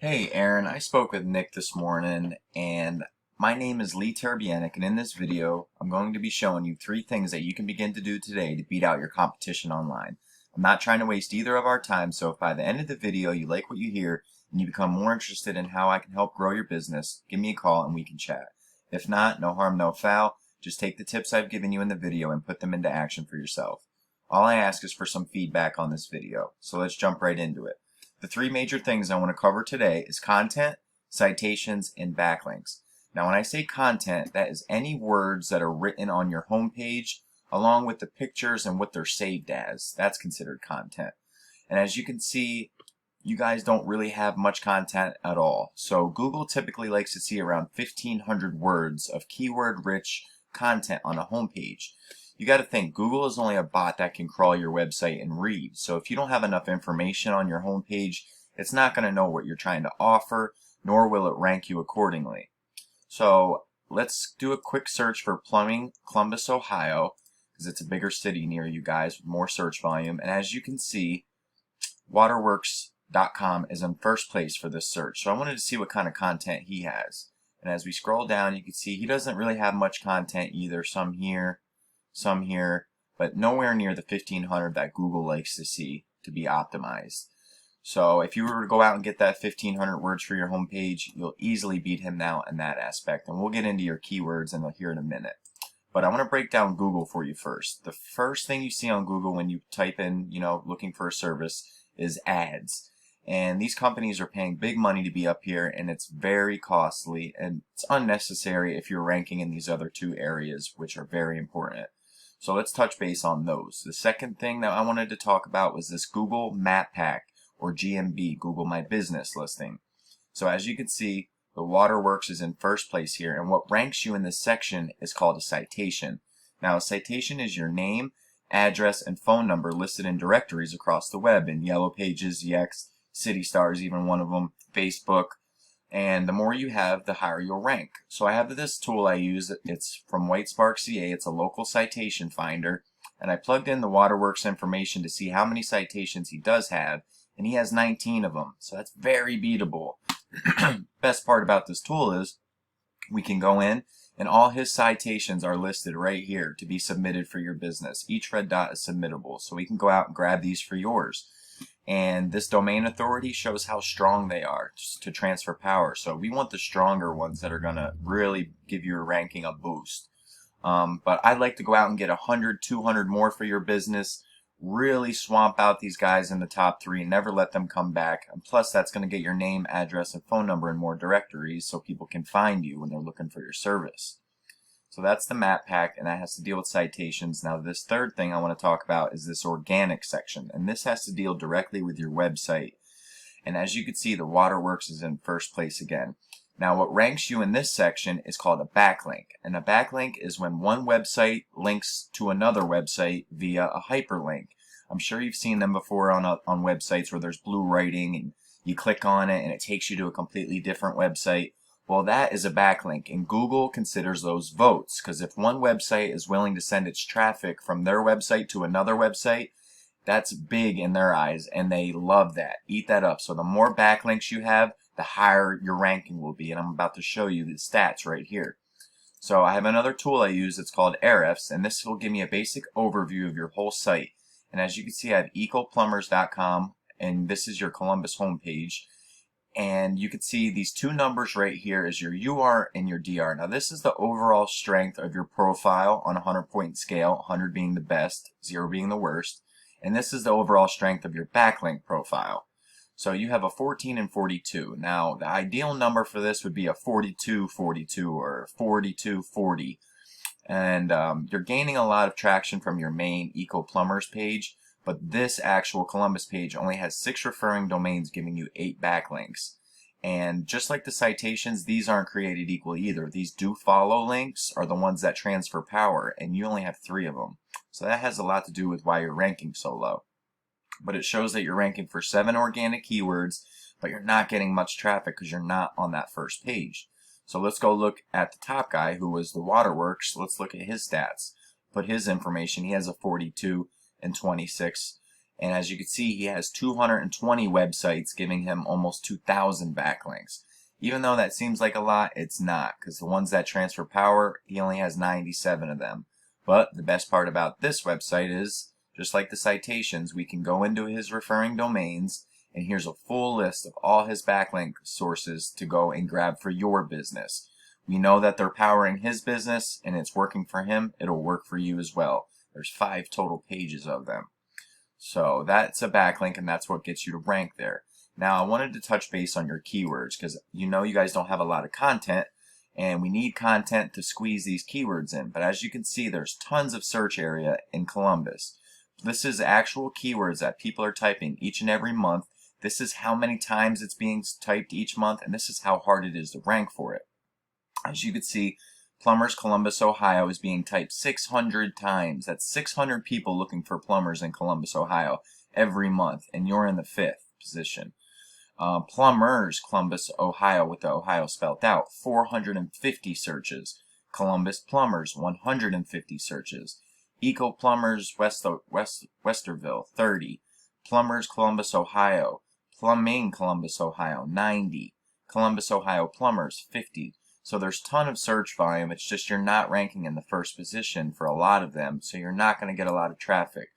Hey Aaron, I spoke with Nick this morning and my name is Lee Terbianic, and in this video I'm going to be showing you 3 things that you can begin to do today to beat out your competition online. I'm not trying to waste either of our time, so if by the end of the video you like what you hear and you become more interested in how I can help grow your business, give me a call and we can chat. If not, no harm, no foul. Just take the tips I've given you in the video and put them into action for yourself. All I ask is for some feedback on this video, so let's jump right into it. The 3 major things I want to cover today is content, citations, and backlinks. Now when I say content, that is any words that are written on your homepage along with the pictures and what they're saved as. That's considered content. And as you can see, you guys don't really have much content at all. So Google typically likes to see around 1,500 words of keyword-rich content on a homepage. You got to think, Google is only a bot that can crawl your website and read. So if you don't have enough information on your homepage, it's not going to know what you're trying to offer, nor will it rank you accordingly. So let's do a quick search for plumbing, Columbus, Ohio, because it's a bigger city near you guys with more search volume. And as you can see, waterworks.com is in first place for this search. So I wanted to see what kind of content he has. And as we scroll down, you can see he doesn't really have much content either. Some here, but nowhere near the 1,500 that Google likes to see to be optimized. So if you were to go out and get that 1,500 words for your homepage, you'll easily beat him now in that aspect. And we'll get into your keywords here in a minute. But I want to break down Google for you first. The first thing you see on Google when you type in, looking for a service is ads. And these companies are paying big money to be up here, and it's very costly, and it's unnecessary if you're ranking in these other 2 areas, which are very important. So let's touch base on those. The second thing that I wanted to talk about was this Google Map Pack, or GMB, Google My Business listing. So as you can see, the Waterworks is in first place here, and what ranks you in this section is called a citation. Now a citation is your name, address, and phone number listed in directories across the web, in Yellow Pages, Yext, City Stars, even one of them, Facebook. And the more you have, the higher you'll rank. So I have this tool I use. It's from Whitespark CA. It's a local citation finder. And I plugged in the Waterworks information to see how many citations he does have. And he has 19 of them. So that's very beatable. Best part about this tool is we can go in and all his citations are listed right here to be submitted for your business. Each red dot is submittable. So we can go out and grab these for yours. And this domain authority shows how strong they are to transfer power. So we want the stronger ones that are going to really give your ranking a boost. But I'd like to go out and get 100, 200 more for your business. Really swamp out these guys in the top 3. Never let them come back. And plus, that's going to get your name, address, and phone number in more directories so people can find you when they're looking for your service. So that's the map pack, and that has to deal with citations. Now this third thing I want to talk about is this organic section, and this has to deal directly with your website. And as you can see, the Waterworks is in first place again. Now what ranks you in this section is called a backlink, and a backlink is when one website links to another website via a hyperlink. I'm sure you've seen them before on websites where there's blue writing and you click on it and it takes you to a completely different website. Well, that is a backlink, and Google considers those votes, because if one website is willing to send its traffic from their website to another website, that's big in their eyes, and they love that. Eat that up. So the more backlinks you have, the higher your ranking will be, and I'm about to show you the stats right here. So I have another tool I use. It's called Ahrefs, and this will give me a basic overview of your whole site. And as you can see, I have ecoplumbers.com, and this is your Columbus homepage. And you can see these 2 numbers right here is your UR and your DR. Now this is the overall strength of your profile on a 100-point scale, 100 being the best, 0 being the worst. And this is the overall strength of your backlink profile. So you have a 14 and 42. Now the ideal number for this would be a 42-42 or 42-40. And you're gaining a lot of traction from your main Eco Plumbers page. But this actual Columbus page only has 6 referring domains giving you 8 backlinks. And just like the citations, these aren't created equal either. These do follow links are the ones that transfer power, and you only have 3 of them. So that has a lot to do with why you're ranking so low. But it shows that you're ranking for 7 organic keywords, but you're not getting much traffic because you're not on that first page. So let's go look at the top guy, who was the Waterworks. Let's look at his stats. Put his information. He has a 42 and 26. And as you can see, he has 220 websites giving him almost 2,000 backlinks. Even though that seems like a lot, it's not, because the ones that transfer power, he only has 97 of them. But the best part about this website is, just like the citations, we can go into his referring domains, and here's a full list of all his backlink sources to go and grab for your business. We know that they're powering his business, and it's working for him. It'll work for you as well. There's 5 total pages of them. So that's a backlink, and that's what gets you to rank there. Now, I wanted to touch base on your keywords, because you know you guys don't have a lot of content, and we need content to squeeze these keywords in. But as you can see, there's tons of search area in Columbus. This is actual keywords that people are typing each and every month. This is how many times it's being typed each month, and this is how hard it is to rank for it. As you can see, Plumbers Columbus, Ohio is being typed 600 times. That's 600 people looking for plumbers in Columbus, Ohio every month, and you're in the 5th position. Plumbers Columbus, Ohio, with the Ohio spelled out, 450 searches. Columbus Plumbers, 150 searches. Eco Plumbers Westerville, 30. Plumbers Columbus, Ohio. Plumbing Columbus, Ohio, 90. Columbus, Ohio Plumbers, 50. So there's a ton of search volume. It's just you're not ranking in the 1st position for a lot of them, so you're not going to get a lot of traffic.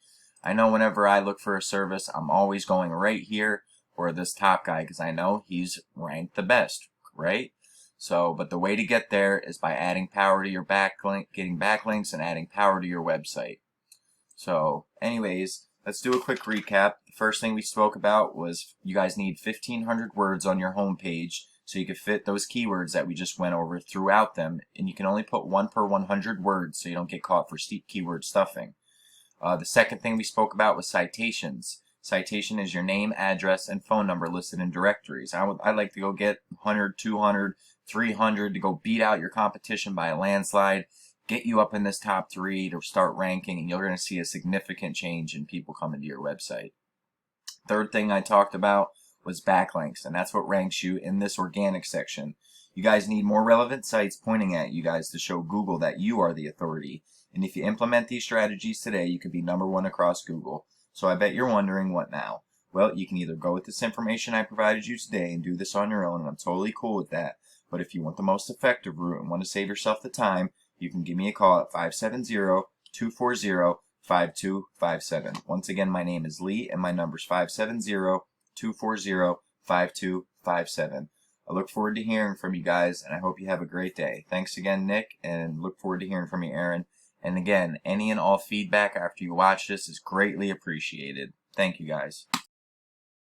I know whenever I look for a service, I'm always going right here or this top guy, because I know he's ranked the best, right? So, but the way to get there is by adding power to your backlink, getting backlinks, and adding power to your website. So, anyways, let's do a quick recap. The first thing we spoke about was you guys need 1,500 words on your home page, so you can fit those keywords that we just went over throughout them, and you can only put 1 per 100 words so you don't get caught for steep keyword stuffing. The second thing we spoke about was citations. Citation is your name, address, and phone number listed in directories. I'd like to go get 100, 200, 300 to go beat out your competition by a landslide, get you up in this top 3 to start ranking, and you're going to see a significant change in people coming to your website. Third thing I talked about was backlinks, and that's what ranks you in this organic section. You guys need more relevant sites pointing at you guys to show Google that you are the authority. And if you implement these strategies today, you could be #1 across Google. So I bet you're wondering, what now? Well, you can either go with this information I provided you today and do this on your own, and I'm totally cool with that. But if you want the most effective route and want to save yourself the time, you can give me a call at 570-240-5257. Once again, my name is Lee, and my number is 570-240-5257. I look forward to hearing from you guys, and I hope you have a great day. Thanks again, Nick, and look forward to hearing from you, Aaron. And again, any and all feedback after you watch this is greatly appreciated. Thank you, guys.